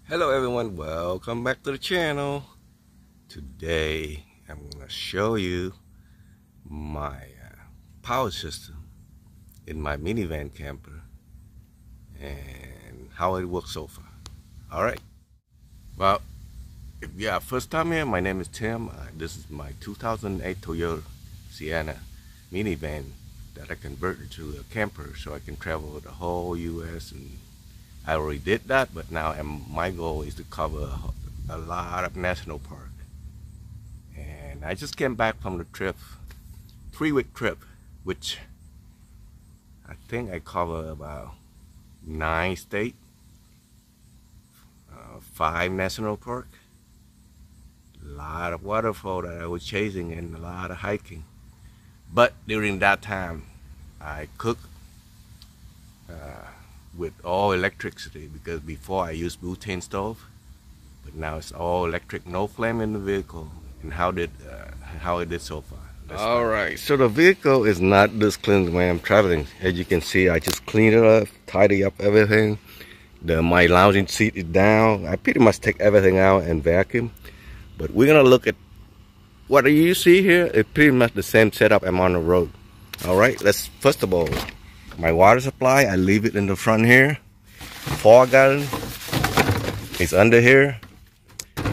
Hello everyone, welcome back to the channel. Today I'm going to show you my power system in my minivan camper and how it works so far. Alright, well, if you are first time here, my name is Tim. This is my 2008 Toyota Sienna minivan that I converted to a camper so I can travel the whole US, and I already did that, but now my goal is to cover a lot of national park. And I just came back from the trip, 3-week trip, which I think I cover about 9 states, 5 national park, a lot of waterfall that I was chasing, and a lot of hiking. But during that time, I cooked with all electricity, because before I used butane stove, but now it's all electric, no flame in the vehicle. And how it did so far. All right, so the vehicle is not this clean when I'm traveling. As you can see, I just cleaned it up, tidy up everything. My lounging seat is down. I pretty much take everything out and vacuum. But we're gonna look at what you see here. It's pretty much the same setup I'm on the road. All right, let's first of all, my water supply, I leave it in the front here. 4 gallon is under here.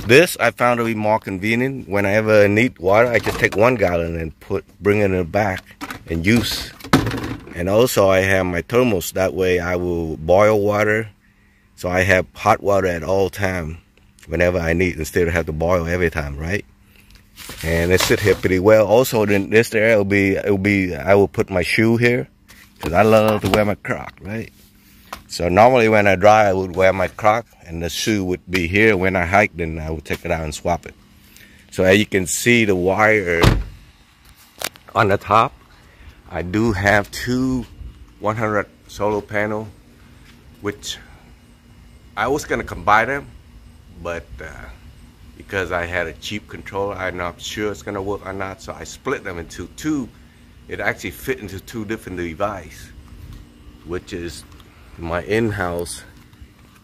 This I found to be more convenient. Whenever I need water, I just take 1 gallon and bring it in the back and use. And also I have my thermos, that way I will boil water, so I have hot water at all time whenever I need, instead of have to boil every time, right? And it sit here pretty well. Also, then this area I will put my shoe here, because I love to wear my Croc, right? So normally when I drive, I would wear my Croc, and the shoe would be here. When I hike, then I would take it out and swap it. So as you can see, the wire on the top, I do have 2 100 solar panel, which I was gonna combine them, but because I had a cheap controller, I'm not sure it's gonna work or not, so I split them into 2. It actually fit into 2 different devices, which is my in-house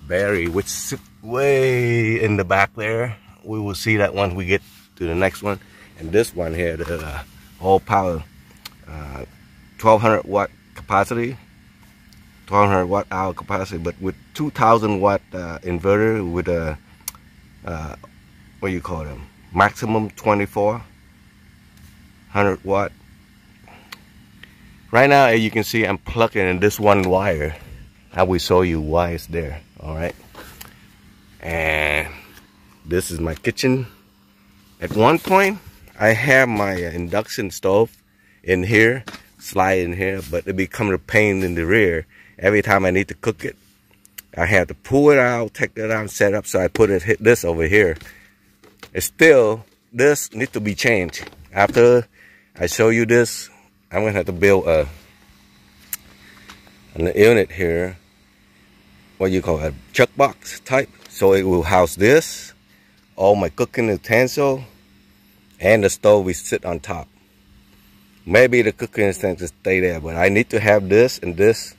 battery, which sits way in the back there. We will see that once we get to the next one. And this one here, the all power 1200 watt capacity, 1200 watt hour capacity, but with 2000 watt inverter with a what do you call them, maximum 2400 watt. Right now, as you can see, I'm plugging in this one wire. I will show you why it's there. All right, and this is my kitchen. At one point, I have my induction stove in here, slide in here, but it becomes a pain in the rear. Every time I need to cook it, I have to pull it out, take it out, and set up. So I hit this over here. It's still, this needs to be changed. After I show you this, I'm gonna have to build a unit here, what you call a chuck box type, so it will house this, all my cooking utensil, and the stove will sit on top. Maybe the cooking utensil stay there, but I need to have this and this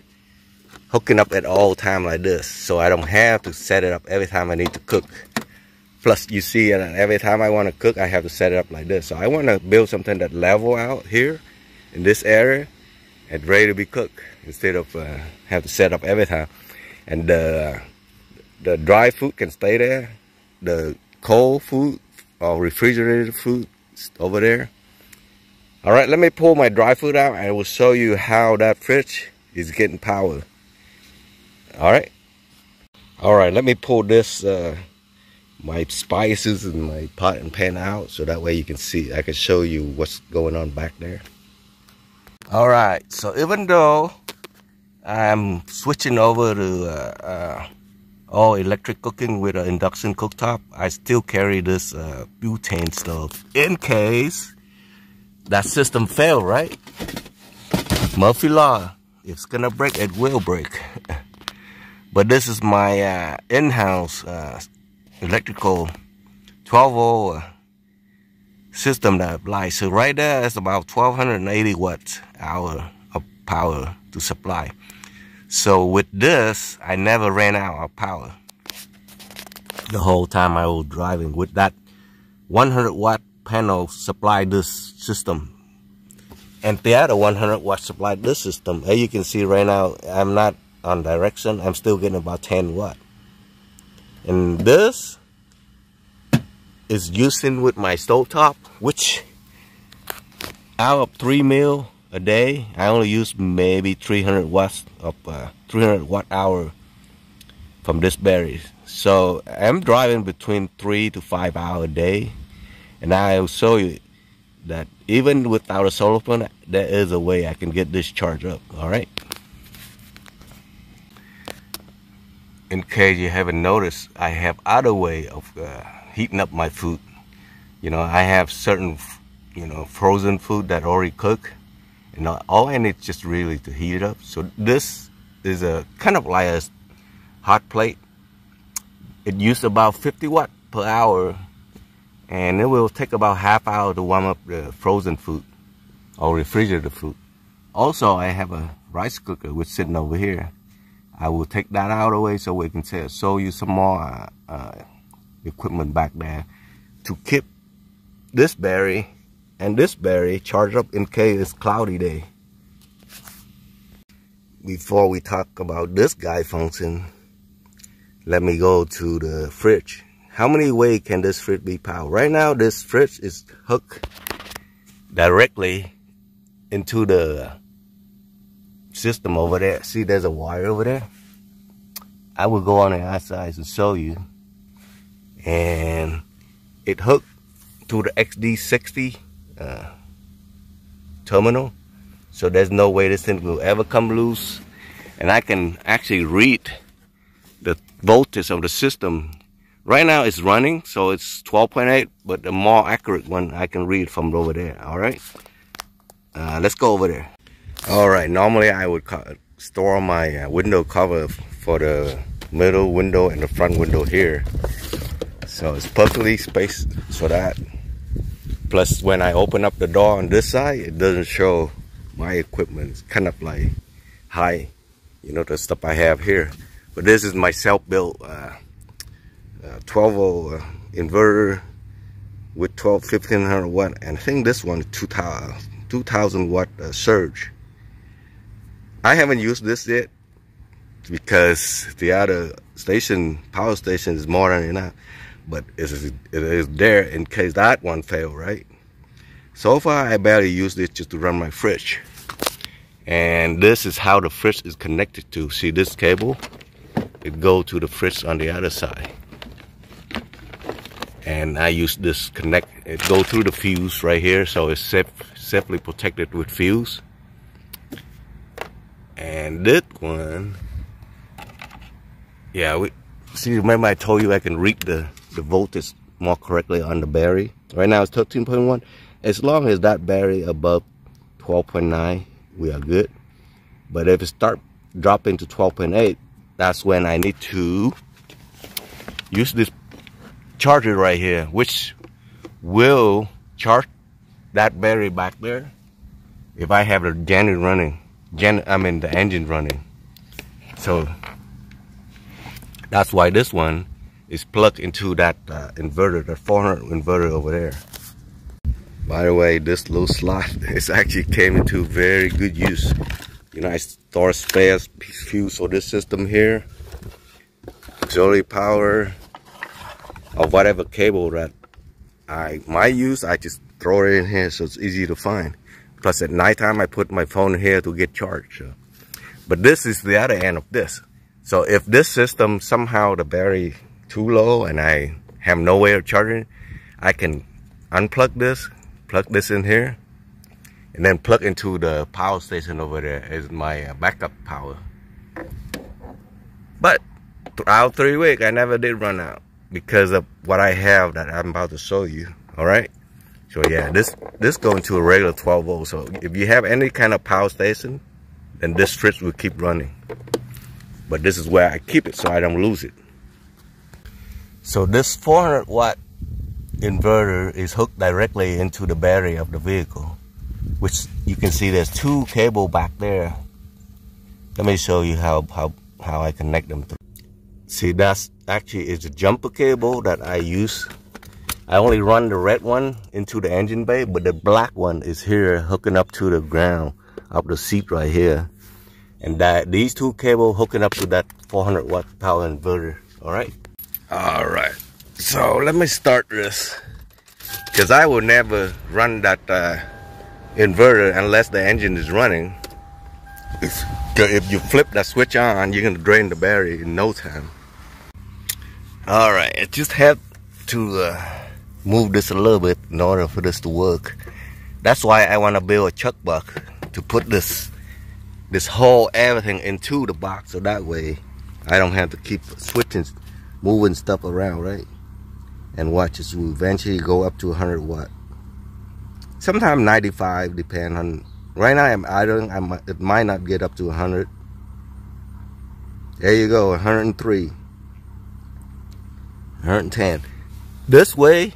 hooking up at all time like this, so I don't have to set it up every time I need to cook. Plus, you see, every time I want to cook, I have to set it up like this. So I want to build something that level out here in this area and ready to be cooked, instead of have to set up every time. And the dry food can stay there. The cold food or refrigerated food over there. All right, let me pull my dry food out, and I will show you how that fridge is getting power. All right, let me pull this my spices and my pot and pan out, so that way you can see, I can show you what's going on back there. All right, so even though I'm switching over to all electric cooking with an induction cooktop, I still carry this butane stove in case that system fail, right? Murphy law, if it's gonna break, it will break. But this is my in-house electrical 12-volt system that applies. So right there, it's about 1280 watts hour of power to supply. So with this, I never ran out of power. the whole time I was driving with that 100-watt panel supplied this system. And the other 100-watt supplied this system. As you can see right now, I'm not on direction. I'm still getting about 10 watt. And this is using with my stovetop, which out of 3 meal a day, I only use maybe 300 watts of 300 watt hour from this battery. So I'm driving between 3 to 5 hours a day, and I'll show you that even without a solar panel, there is a way I can get this charged up. All right. In case you haven't noticed, I have other way of heating up my food. You know, I have certain, you know, frozen food that already cook, and all I need just really to heat it up. So this is a kind of like a hot plate. It uses about 50 watt per hour, and it will take about half hour to warm up the frozen food or refrigerated food. Also, I have a rice cooker which is sitting over here. I will take that out of the way so we can show you some more equipment back there to keep this battery and this battery charged up in case it's cloudy day. Before we talk about this guy function, let me go to the fridge. How many ways can this fridge be powered? Right now, this fridge is hooked directly into the system over there. See, there's a wire over there. I will go on the outside and show you. And it hooked to the XD60 terminal. So there's no way this thing will ever come loose. And I can actually read the voltage of the system. Right now it's running, so it's 12.8, but the more accurate one I can read from over there. All right, let's go over there. All right, normally I would store my window cover for the middle window and the front window here, so it's perfectly spaced so that. Plus, when I open up the door on this side, it doesn't show my equipment. It's kind of like high, you know, the stuff I have here. But this is my self-built 12-volt inverter with 1500 watt, and I think this one 2000 watt surge. I haven't used this yet because the other station, power station, is more than enough, but it is there in case that one failed, right? So far I barely use this just to run my fridge. And this is how the fridge is connected to. See this cable? It goes to the fridge on the other side. And I use this connect, it go through the fuse right here, so it's safely protected with fuse. And this one, yeah, see, remember I told you I can read the voltage more correctly on the battery. Right now it's 13.1. As long as that battery above 12.9, we are good. But if it start dropping to 12.8, that's when I need to use this charger right here, which will charge that battery back there if I have the engine running. The engine running. So that's why this one is plugged into that inverter, the 400 inverter over there. By the way, this little slot is actually came into very good use. You know, I store spare fuse for this system here, auxiliary power, or whatever cable that I might use. I just throw it in here so it's easy to find. Plus at nighttime I put my phone here to get charged. But this is the other end of this. So if this system somehow the battery too low and I have no way of charging, I can unplug this, plug this in here, and then plug into the power station over there as my backup power. But throughout 3 weeks I never did run out because of what I have that I'm about to show you. All right. So yeah, this going to a regular 12 volt. So if you have any kind of power station, then this fridge will keep running. But this is where I keep it so I don't lose it. So this 400 watt inverter is hooked directly into the battery of the vehicle, which you can see there's 2 cables back there. Let me show you how I connect them through. See, that's actually is a jumper cable that I use. I only run the red one into the engine bay, but the black one is here hooking up to the ground, up the seat right here. And that these two cables hooking up to that 400 watt power inverter. All right. So let me start this, because I will never run that inverter unless the engine is running. If you flip that switch on, you're gonna drain the battery in no time. All right, I just have to move this a little bit in order for this to work. That's why I want to build a chuck box to put this whole everything into the box, so that way I don't have to keep switching, moving stuff around, right? And watch this will eventually go up to 100 watt. Sometimes 95, depend on. Right now I'm idling. It might not get up to 100. There you go, 103, 110. This way,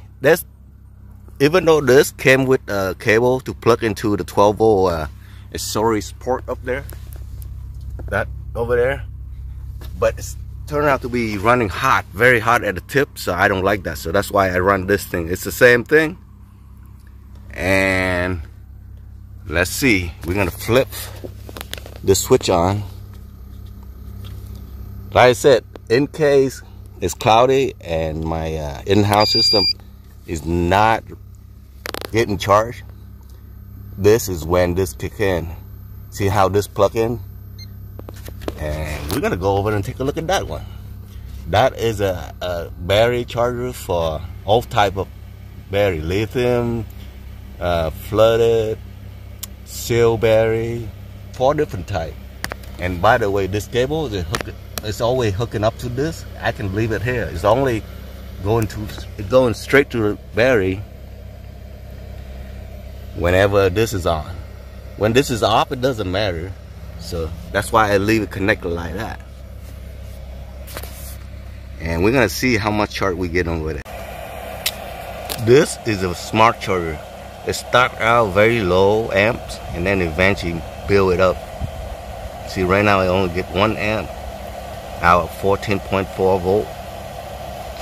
even though this came with a cable to plug into the 12 volt storage port up there, that over there, but it's turned out to be running hot, very hot at the tip, so I don't like that. So that's why I run this thing. It's the same thing. And let's see, we're gonna flip the switch on. Like I said, in case it's cloudy and my in-house system is not getting charged, this is when this kick in. See how this plug in? And we're gonna go over and take a look at that one. That is a battery charger for all type of battery, lithium, flooded, seal battery, 4 different type. And by the way, this cable is always hooking up to this. I can leave it here. It's only going straight to the battery whenever this is on. When this is off, it doesn't matter. So that's why I leave it connected like that. And we're gonna see how much charge we get on with it. This is a smart charger. It starts out very low amps and then eventually build it up. See, right now I only get 1 amp out of 14.4 volt.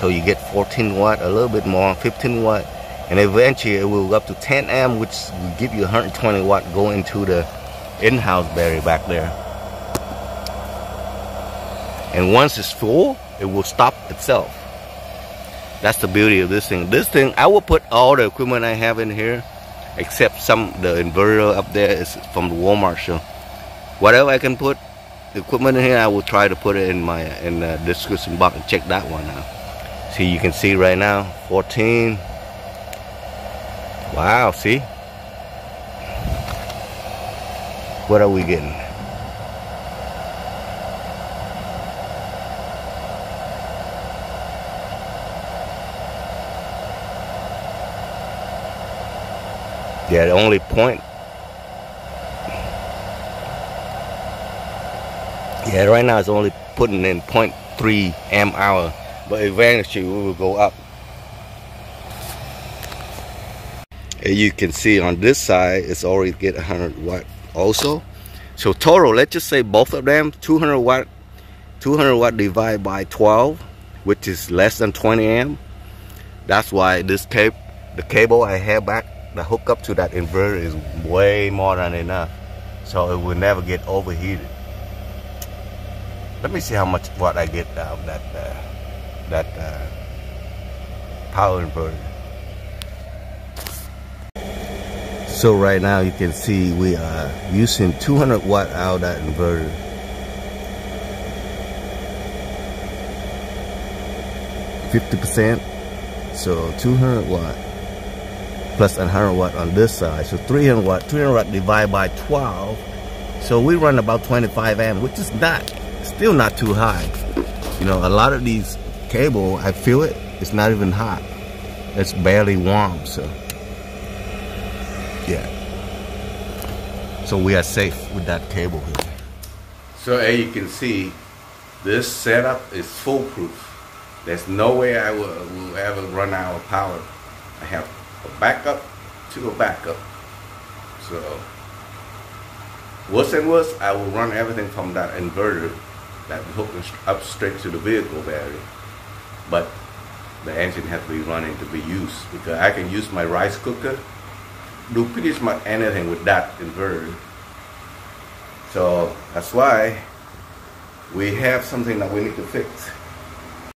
So you get 14 watt, a little bit more, 15 watt. And eventually it will go up to 10 amp, which will give you 120 watt going into the in-house battery back there. And once it's full, it will stop itself. That's the beauty of this thing. This thing, I will put all the equipment I have in here, except the inverter up there is from the Walmart. So whatever I can put the equipment in here, I will try to put it in the description box and check that one out. See, you can see right now 14. Wow, see, what are we getting? Yeah, the only point. Yeah, right now it's only putting in 0.3 amp hour, but eventually we will go up. And you can see on this side, it's already get 100 watt also. So total, let's just say both of them, 200 watt divided by 12, which is less than 20 amp. That's why this the cable I have back, the hook up to that inverter is way more than enough. So it will never get overheated. Let me see how much watt I get out of that power inverter. So right now you can see we are using 200 watt out of that inverter. %, so 200 watt plus 100 watt on this side, so 300 watt divided by 12. So we run about 25 amp, which is still not too high. You know, a lot of these cable, I feel it's not even hot. It's barely warm, so yeah. So we are safe with that cable here. So as you can see, this setup is foolproof. There's no way I will ever run out of power. I have a backup to a backup. So worse and worse, I will run everything from that inverter that hook up straight to the vehicle battery. But the engine has to be running to be used, because I can use my rice cooker, do pretty much anything with that inverter. So that's why we have something that we need to fix.